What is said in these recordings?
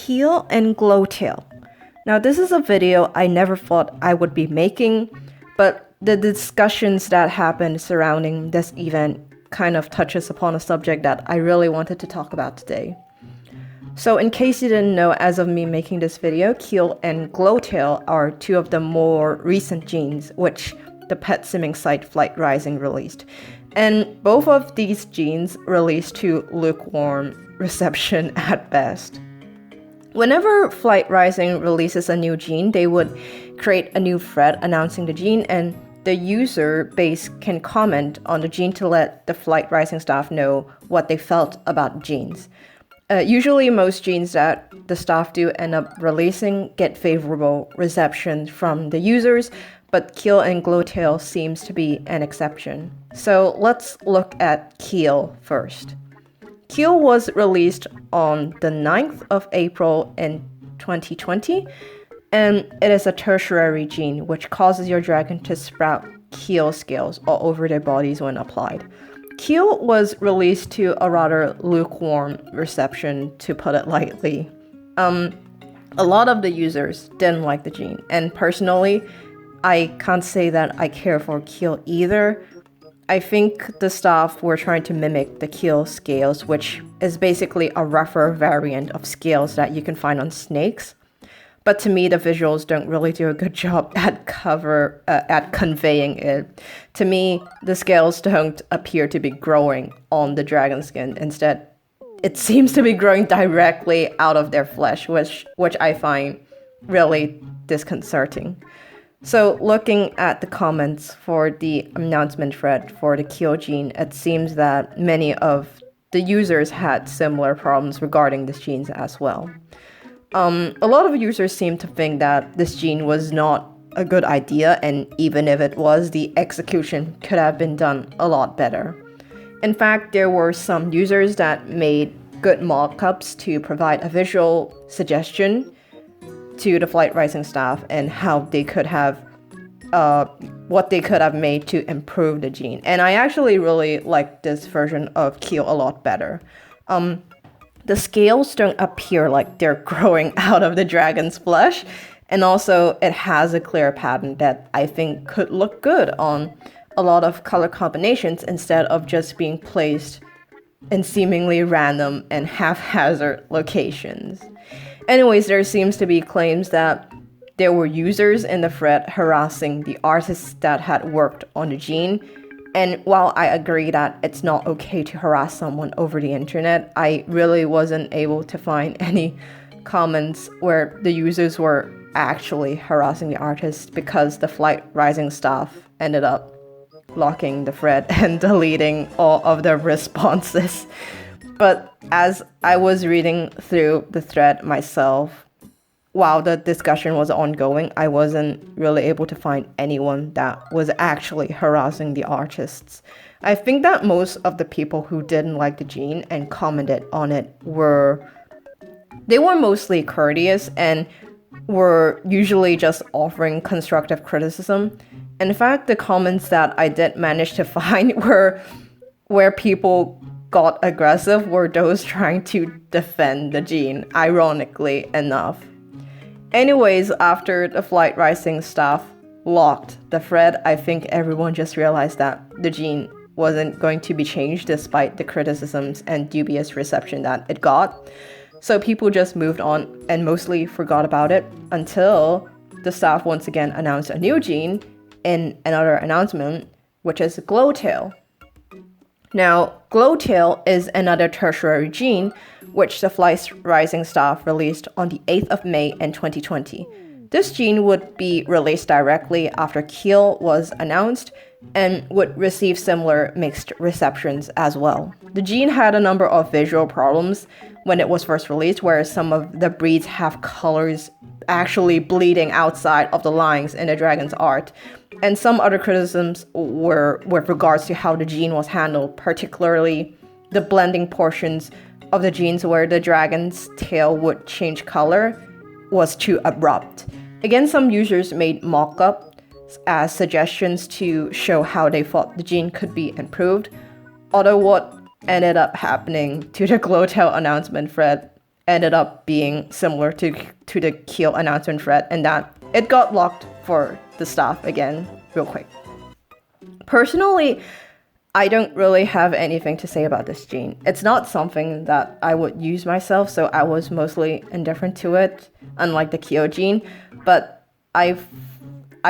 Keel and Glowtail. Now, this is a video I never thought I would be making, but the discussions that happened surrounding this event kind of touches upon a subject that I really wanted to talk about today. So in case you didn't know, as of me making this video, Keel and Glowtail are two of the more recent genes which the pet simming site Flight Rising released. And both of these genes released to lukewarm reception at best. Whenever Flight Rising releases a new gene, they would create a new thread announcing the gene, and the user base can comment on the gene to let the Flight Rising staff know what they felt about genes. Usually most genes that the staff do end up releasing get favorable reception from the users, but Keel and Glowtail seems to be an exception. So let's look at Keel first. Keel was released on the 9th of April in 2020, and it is a tertiary gene which causes your dragon to sprout keel scales all over their bodies when applied. Keel was released to a rather lukewarm reception, to put it lightly. A lot of the users didn't like the gene, and personally, I can't say that I care for Keel either. I think the staff were trying to mimic the keel scales, which is basically a rougher variant of scales that you can find on snakes. But to me, the visuals don't really do a good job at conveying it. To me, the scales don't appear to be growing on the dragon skin. Instead, it seems to be growing directly out of their flesh, which I find really disconcerting. So looking at the comments for the announcement thread for the Keel gene, it seems that many of the users had similar problems regarding this gene as well. A lot of users seem to think that this gene was not a good idea, and even if it was, the execution could have been done a lot better. In fact, there were some users that made good mock-ups to provide a visual suggestion to the Flight Rising staff and how they could have what they could have made to improve the gene. And I actually really like this version of Keel a lot better. The scales don't appear like they're growing out of the dragon's flesh, and also it has a clear pattern that I think could look good on a lot of color combinations instead of just being placed in seemingly random and haphazard locations. Anyways, there seems to be claims that there were users in the thread harassing the artists that had worked on the gene. And while I agree that it's not okay to harass someone over the internet, I really wasn't able to find any comments where the users were actually harassing the artists, because the Flight Rising staff ended up locking the thread and deleting all of their responses. But as I was reading through the thread myself, while the discussion was ongoing, I wasn't really able to find anyone that was actually harassing the artists. I think that most of the people who didn't like the gene and commented on it were mostly courteous and were usually just offering constructive criticism. In fact, the comments that I did manage to find were where people got aggressive were those trying to defend the gene, ironically enough. Anyways, after the Flight Rising staff locked the thread, I think everyone just realized that the gene wasn't going to be changed despite the criticisms and dubious reception that it got. So people just moved on and mostly forgot about it until the staff once again announced a new gene in another announcement, which is Glowtail. Now, Glowtail is another tertiary gene which the Flight Rising staff released on the 8th of May in 2020. This gene would be released directly after Keel was announced and would receive similar mixed receptions as well. The gene had a number of visual problems when it was first released, where some of the breeds have colors actually bleeding outside of the lines in the dragon's art. And some other criticisms were with regards to how the gene was handled, particularly the blending portions of the genes where the dragon's tail would change color was too abrupt. Again, some users made mock-ups as suggestions to show how they thought the gene could be improved, although what ended up happening to the Glowtail announcement thread ended up being similar to the Keel announcement thread, and that it got locked for the staff again real quick. Personally, I don't really have anything to say about this gene. It's not something that I would use myself, so I was mostly indifferent to it, unlike the Keel gene. But I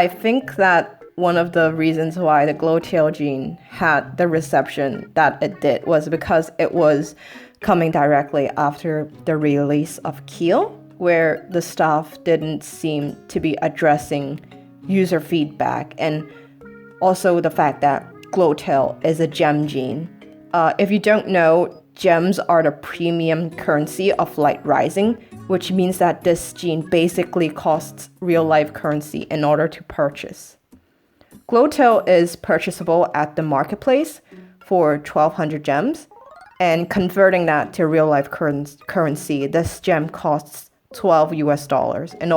think that one of the reasons why the Glowtail gene had the reception that it did was because it was coming directly after the release of Keel, where the staff didn't seem to be addressing user feedback, and also the fact that Glowtail is a gem gene. If you don't know, gems are the premium currency of Light Rising, which means that this gene basically costs real-life currency in order to purchase. Glowtail is purchasable at the marketplace for 1,200 gems, and converting that to real-life currency, this gem costs $12 in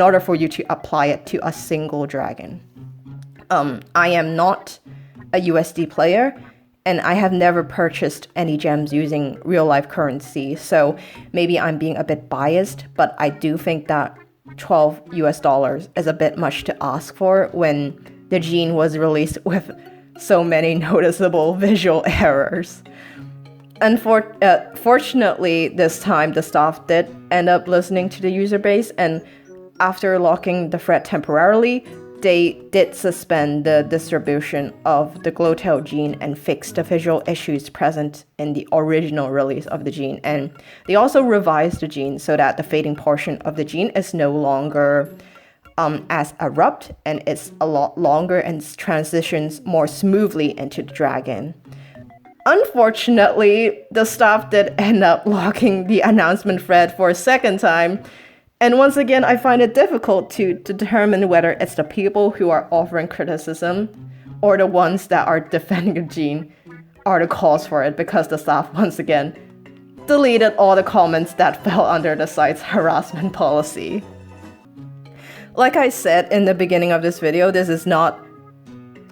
order for you to apply it to a single dragon. I am not a USD player, and I have never purchased any gems using real-life currency, so maybe I'm being a bit biased, but I do think that $12 is a bit much to ask for when the gene was released with so many noticeable visual errors. Fortunately, this time the staff did end up listening to the user base, and after locking the thread temporarily, they did suspend the distribution of the Glowtail gene and fix the visual issues present in the original release of the gene. And they also revised the gene so that the fading portion of the gene is no longer as abrupt, and it's a lot longer and transitions more smoothly into the dragon. Unfortunately, the staff did end up locking the announcement thread for a second time. And once again, I find it difficult to determine whether it's the people who are offering criticism or the ones that are defending the gene are the cause for it, because the staff once again deleted all the comments that fell under the site's harassment policy. Like I said in the beginning of this video, this is not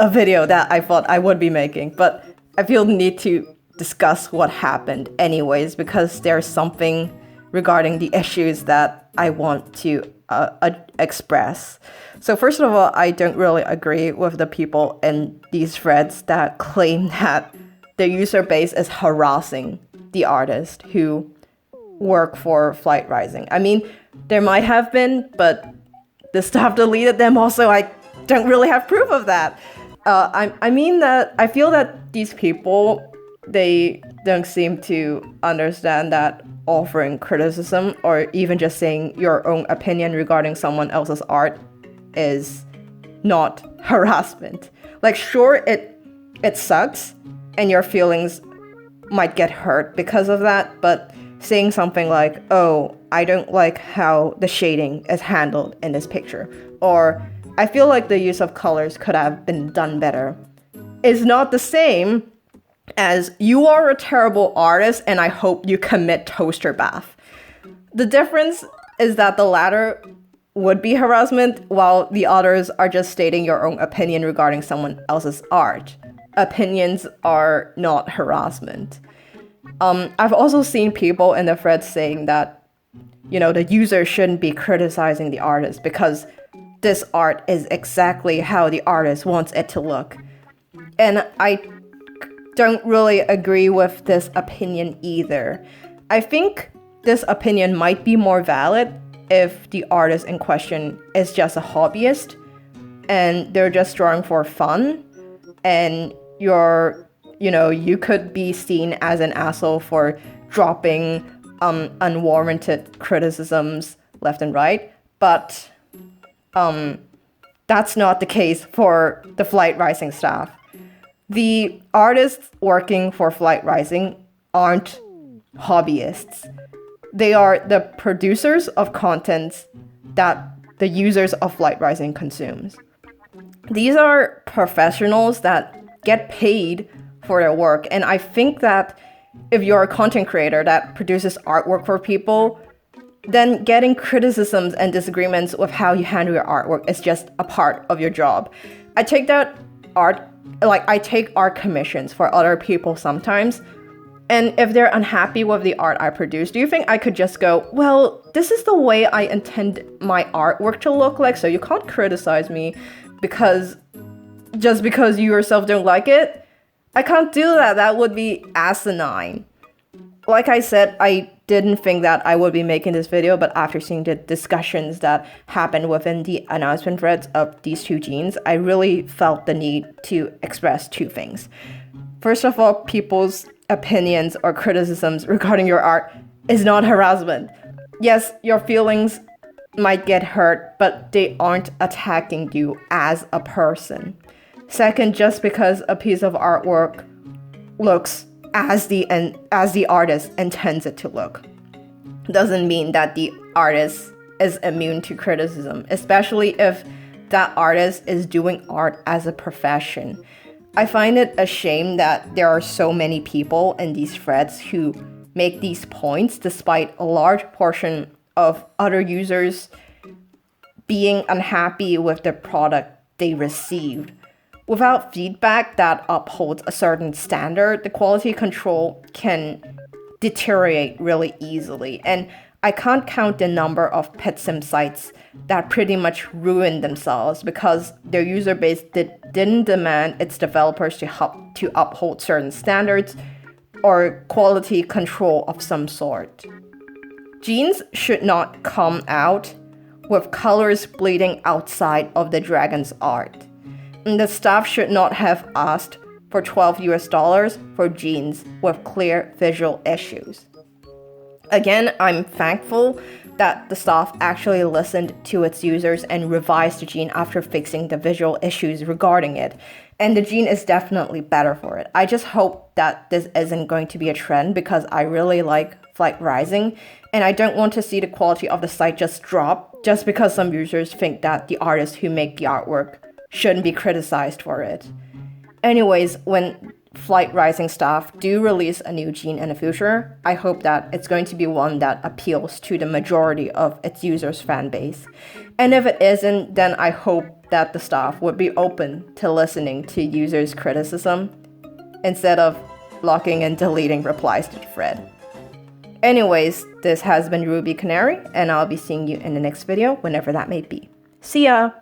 a video that I thought I would be making, but I feel the need to discuss what happened anyways, because there's something regarding the issues that I want to express. So first of all, I don't really agree with the people in these threads that claim that the user base is harassing the artists who work for Flight Rising. I mean, there might have been, but the staff deleted them also. I don't really have proof of that. I mean that I feel that these people, they don't seem to understand that offering criticism or even just saying your own opinion regarding someone else's art is not harassment. Like, sure, it sucks and your feelings might get hurt because of that, but saying something like, oh, I don't like how the shading is handled in this picture, or I feel like the use of colors could have been done better, is not the same as you are a terrible artist and I hope you commit toaster bath. The difference is that the latter would be harassment, while the others are just stating your own opinion regarding someone else's art. Opinions are not harassment. I've also seen people in the thread saying that, you know, the user shouldn't be criticizing the artist because this art is exactly how the artist wants it to look. And I don't really agree with this opinion either. I think this opinion might be more valid if the artist in question is just a hobbyist and they're just drawing for fun, and you could be seen as an asshole for dropping unwarranted criticisms left and right, but that's not the case for the Flight Rising staff. The artists working for Flight Rising aren't hobbyists. They are the producers of content that the users of Flight Rising consumes. These are professionals that get paid for their work, and I think that if you're a content creator that produces artwork for people, then getting criticisms and disagreements with how you handle your artwork is just a part of your job. I take art commissions for other people sometimes, And if they're unhappy with the art I produce, do you think I could just go, well, this is the way I intend my artwork to look like, so you can't criticize me just because you yourself don't like it? I can't do that. That would be asinine. Like I said, I didn't think that I would be making this video, but after seeing the discussions that happened within the announcement threads of these two jeans, I really felt the need to express two things. First of all, people's opinions or criticisms regarding your art is not harassment. Yes, your feelings might get hurt, but they aren't attacking you as a person. Second, just because a piece of artwork looks as the artist intends it to look, doesn't mean that the artist is immune to criticism, especially if that artist is doing art as a profession. I find it a shame that there are so many people in these threads who make these points despite a large portion of other users being unhappy with the product they received. Without feedback that upholds a certain standard, the quality control can deteriorate really easily. And I can't count the number of pet sim sites that pretty much ruined themselves because their user base didn't demand its developers to uphold certain standards or quality control of some sort. Jeans should not come out with colors bleeding outside of the dragon's art. And the staff should not have asked for $12 for jeans with clear visual issues. Again, I'm thankful that the staff actually listened to its users and revised the jean after fixing the visual issues regarding it. And the jean is definitely better for it. I just hope that this isn't going to be a trend because I really like Flight Rising and I don't want to see the quality of the site just drop just because some users think that the artists who make the artwork shouldn't be criticized for it. Anyways, when Flight Rising staff do release a new jean in the future, I hope that it's going to be one that appeals to the majority of its users' fan base. And if it isn't, then I hope that the staff would be open to listening to users' criticism instead of blocking and deleting replies to the thread. Anyways, this has been Rubie Canary, and I'll be seeing you in the next video whenever that may be. See ya!